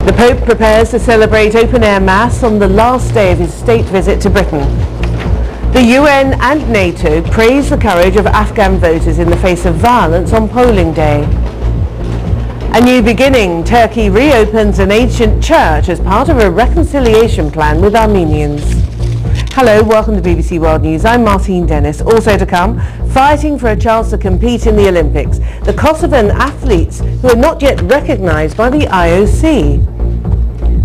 The Pope prepares to celebrate open-air Mass on the last day of his state visit to Britain. The UN and NATO praise the courage of Afghan voters in the face of violence on polling day. A new beginning. Turkey reopens an ancient church as part of a reconciliation plan with Armenians. Hello, welcome to BBC World News. I'm Martine Dennis. Also to come, fighting for a chance to compete in the Olympics. The Kosovan athletes who are not yet recognised by the IOC.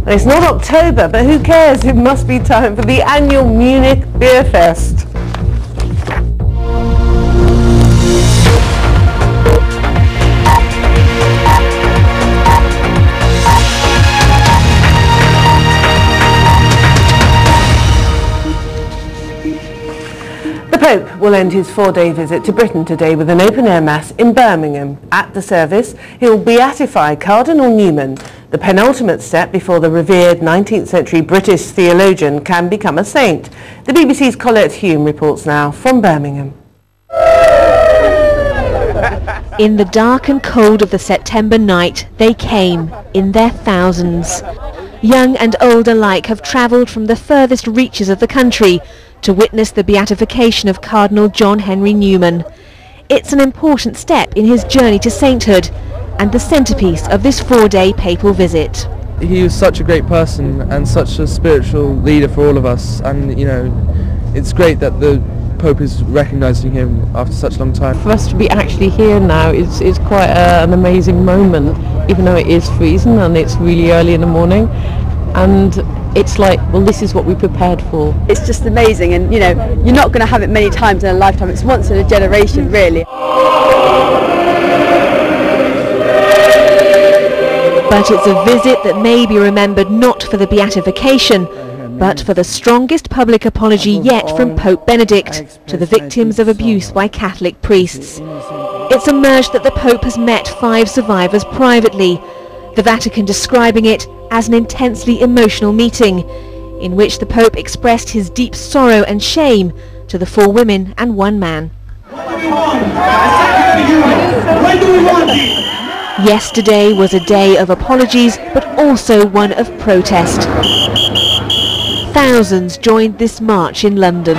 And it's not October, but who cares? It must be time for the annual Munich Beer Fest. The Pope will end his 4-day visit to Britain today with an open-air Mass in Birmingham. At the service, he'll beatify Cardinal Newman, the penultimate step before the revered 19th century British theologian can become a saint. The BBC's Colette Hume reports now from Birmingham. In the dark and cold of the September night, they came, in their thousands. Young and old alike have travelled from the furthest reaches of the country to witness the beatification of Cardinal John Henry Newman. It's an important step in his journey to sainthood and the centrepiece of this 4-day papal visit. He was such a great person and such a spiritual leader for all of us, and you know, it's great that the Pope is recognising him after such a long time. For us to be actually here now is quite an amazing moment, even though it is freezing and it's really early in the morning, and it's like, well, this is what we prepared for. It's just amazing, and you know, you're not going to have it many times in a lifetime. It's once in a generation, really. But it's a visit that may be remembered not for the beatification, but for the strongest public apology yet from Pope Benedict to the victims of abuse by Catholic priests. It's emerged that the Pope has met 5 survivors privately, the Vatican describing it as an intensely emotional meeting, in which the Pope expressed his deep sorrow and shame to the 4 women and 1 man. Yesterday was a day of apologies, but also one of protest. Thousands joined this march in London.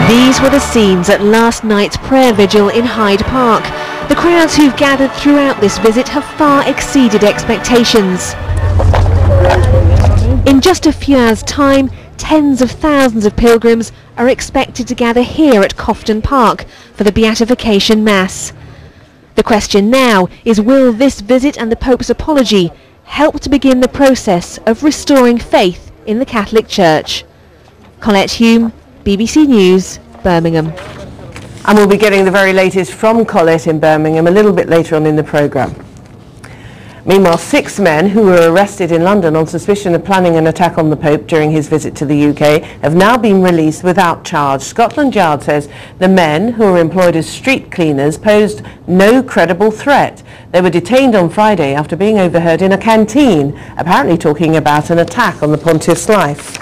These were the scenes at last night's prayer vigil in Hyde Park. The crowds who've gathered throughout this visit have far exceeded expectations. In just a few hours' time, tens of thousands of pilgrims are expected to gather here at Cofton Park for the Beatification Mass. The question now is, will this visit and the Pope's apology help to begin the process of restoring faith in the Catholic Church? Colette Hume, BBC News, Birmingham. And we'll be getting the very latest from Colette in Birmingham a little bit later on in the programme. Meanwhile, 6 men who were arrested in London on suspicion of planning an attack on the Pope during his visit to the UK have now been released without charge. Scotland Yard says the men, who were employed as street cleaners, posed no credible threat. They were detained on Friday after being overheard in a canteen, apparently talking about an attack on the pontiff's life.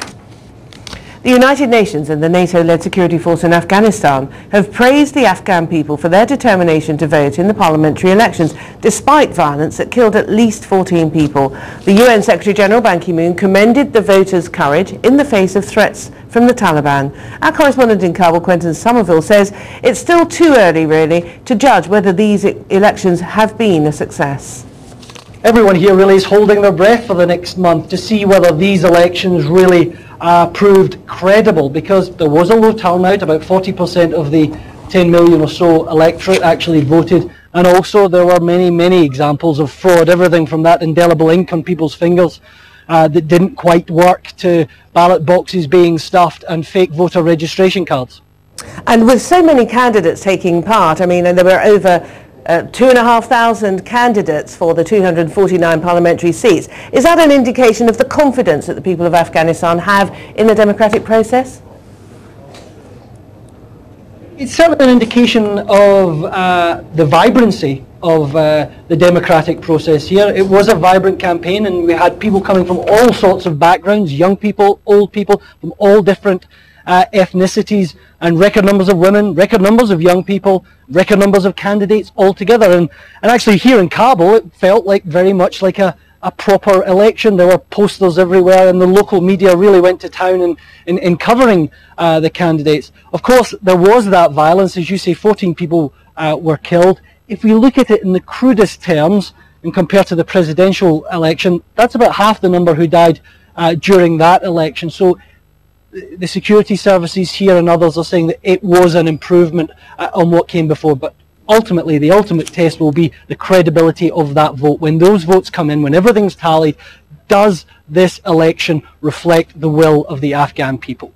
The United Nations and the NATO-led security force in Afghanistan have praised the Afghan people for their determination to vote in the parliamentary elections, despite violence that killed at least 14 people. The UN Secretary-General Ban Ki-moon commended the voters' courage in the face of threats from the Taliban. Our correspondent in Kabul, Quentin Somerville, says it's still too early, really, to judge whether these elections have been a success. Everyone here really is holding their breath for the next month to see whether these elections really proved credible, because there was a low turnout. About 40% of the 10 million or so electorate actually voted, and also there were many examples of fraud, everything from that indelible ink on people's fingers that didn't quite work, to ballot boxes being stuffed and fake voter registration cards. And with so many candidates taking part, I mean, and there were over 2,500 candidates for the 249 parliamentary seats. Is that an indication of the confidence that the people of Afghanistan have in the democratic process? It's certainly an indication of the vibrancy of the democratic process here. It was a vibrant campaign, and we had people coming from all sorts of backgrounds, young people, old people, from all different ethnicities, and record numbers of women, record numbers of young people, record numbers of candidates altogether. And actually here in Kabul, it felt like very much like a proper election. There were posters everywhere, and the local media really went to town in covering the candidates. Of course, there was that violence. As you say, 14 people were killed. If we look at it in the crudest terms and compare to the presidential election, that's about half the number who died during that election. So the security services here and others are saying that it was an improvement on what came before. But ultimately, the ultimate test will be the credibility of that vote. When those votes come in, when everything's tallied, does this election reflect the will of the Afghan people?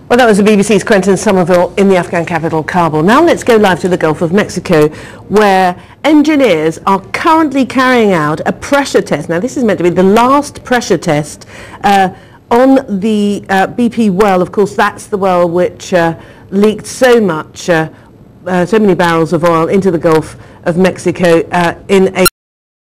Well, that was the BBC's Quentin Somerville in the Afghan capital, Kabul. Now let's go live to the Gulf of Mexico, where engineers are currently carrying out a pressure test. Now, this is meant to be the last pressure test on the BP well. Of course, that's the well which leaked so many barrels of oil into the Gulf of Mexico in